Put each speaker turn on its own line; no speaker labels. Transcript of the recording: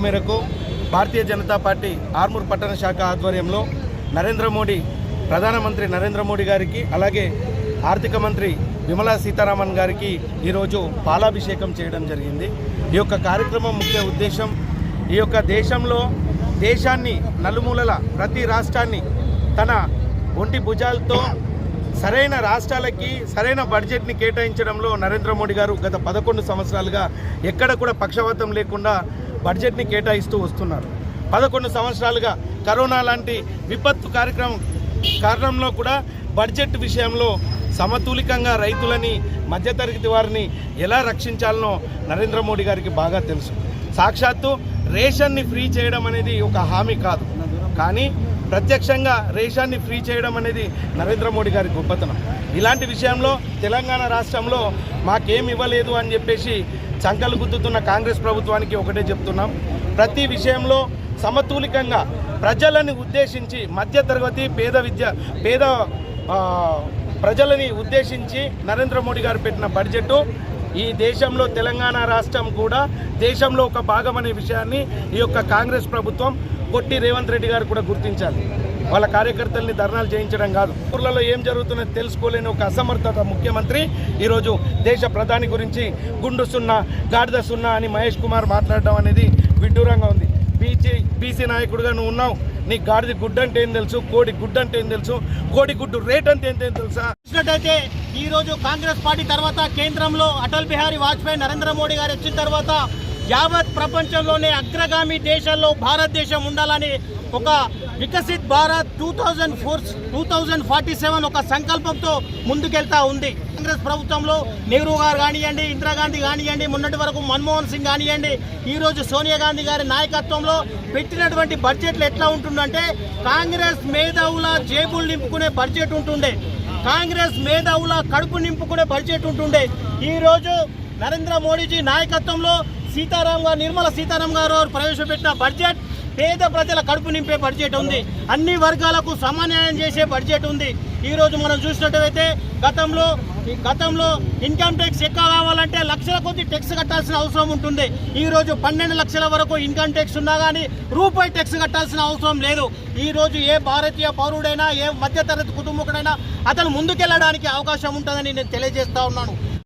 మేరకు భారతీయ జనతా పార్టీ ఆర్మూర్ పట్టణ శాఖ ఆధ్వర్యంలో ప్రధానమంత్రి నరేంద్ర మోడీ గారికి అలాగే ఆర్థిక మంత్రి విమలా సీతారామన్ గారికి ఈరోజు పాలాభిషేకం చేయడం జరిగింది. ఈ యొక్క కార్యక్రమం ముఖ్య ఉద్దేశం ఈ యొక్క దేశాన్ని నలుమూలల ప్రతి రాష్ట్రాన్ని తన ఒంటి భుజాలతో సరైన రాష్ట్రాలకి సరైన బడ్జెట్ని కేటాయించడంలో నరేంద్ర మోడీ గారు గత 11 సంవత్సరాలుగా ఎక్కడ కూడా పక్షవాతం లేకుండా బడ్జెట్ని కేటాయిస్తూ వస్తున్నారు. 11 సంవత్సరాలుగా కరోనా లాంటి విపత్తు కారణంలో కూడా బడ్జెట్ విషయంలో సమతులికంగా రైతులని మధ్యతరగతి వారిని ఎలా రక్షించాలనో నరేంద్ర మోడీ గారికి బాగా తెలుసు. సాక్షాత్తు రేషన్ని ఫ్రీ చేయడం అనేది ఒక హామీ కాదు, కానీ ప్రత్యక్షంగా రేషన్ని ఫ్రీ చేయడం అనేది నరేంద్ర మోడీ గారి గొప్పతనం. ఇలాంటి విషయంలో తెలంగాణ రాష్ట్రంలో మాకేం ఇవ్వలేదు అని చెప్పేసి చంకలు గుద్దుతున్న కాంగ్రెస్ ప్రభుత్వానికి ఒకటే చెప్తున్నాం, ప్రతి విషయంలో సమతులికంగా ప్రజలని ఉద్దేశించి మధ్యతరగతి పేద ప్రజలని ఉద్దేశించి నరేంద్ర మోడీ గారు పెట్టిన బడ్జెట్ ఈ దేశంలో తెలంగాణ రాష్ట్రం కూడా దేశంలో ఒక భాగం అనే విషయాన్ని ఈ యొక్క కాంగ్రెస్ ప్రభుత్వం కొట్టి రేవంత్ రెడ్డి గారు కూడా గుర్తించాలి. వాళ్ళ కార్యకర్తల్ని ధర్నాలు చేయించడం కాదు, ఊర్లలో ఏం జరుగుతుందో తెలుసుకోలేని ఒక అసమర్థత ముఖ్యమంత్రి ఈరోజు దేశ ప్రధాని గురించి గుండు సున్నా గాడిద సున్నా అని మహేష్ కుమార్ మాట్లాడడం అనేది విడ్డూరంగా ఉంది. బీసీ నాయకుడిగా నువ్వు ఉన్నావు, నీకు గాడిద గుడ్డు అంటే ఏం తెలుసు, కోడి గుడ్డు అంటే ఏం తెలుసు, కోడి గుడ్డు రేట్ అంటే ఏం తెలుసా?
చూసినట్టయితే ఈ రోజు కాంగ్రెస్ పార్టీ తర్వాత కేంద్రంలో అటల్ బిహారీ వాజ్పేయి నరేంద్ర మోడీ గారు వచ్చిన తర్వాత యావత్ ప్రపంచంలోనే అగ్రగామి దేశాల్లో భారతదేశం ఉండాలని ఒక వికసిత్ భారత్ 2047 ఒక సంకల్పంతో ముందుకెళ్తా ఉంది. కాంగ్రెస్ ప్రభుత్వంలో నెహ్రూ గారు కానివ్వండి, ఇందిరాగాంధీ కానివ్వండి, మొన్నటి వరకు మన్మోహన్ సింగ్ కానివ్వండి, ఈరోజు సోనియా గాంధీ గారి నాయకత్వంలో పెట్టినటువంటి బడ్జెట్లు ఎట్లా ఉంటుందంటే కాంగ్రెస్ మేధావుల జేబులు నింపుకునే బడ్జెట్ ఉంటుండే, కాంగ్రెస్ మేధావుల కడుపు నింపుకునే బడ్జెట్ ఉంటుండే. ఈరోజు నరేంద్ర మోడీజీ నాయకత్వంలో నిర్మలా సీతారామన్ గారు ప్రవేశపెట్టిన బడ్జెట్ పేద ప్రజల కడుపు నింపే బడ్జెట్ ఉంది, అన్ని వర్గాలకు సమన్వయం చేసే బడ్జెట్ ఉంది. ఈరోజు మనం చూసినట్టయితే గతంలో ఇన్కమ్ ట్యాక్స్ ఎక్కువ కావాలంటే లక్షల కొద్ది ట్యాక్స్ కట్టాల్సిన అవసరం ఉంటుంది. ఈరోజు 12 లక్షల వరకు ఇన్కమ్ ట్యాక్స్ ఉన్నా కానీ రూపాయి ట్యాక్స్ కట్టాల్సిన అవసరం లేదు. ఈరోజు ఏ భారతీయ పౌరుడైనా ఏ మధ్యతరగతి కుటుంబకుడైనా అతను ముందుకెళ్ళడానికి అవకాశం ఉంటుందని నేను తెలియజేస్తా ఉన్నాను.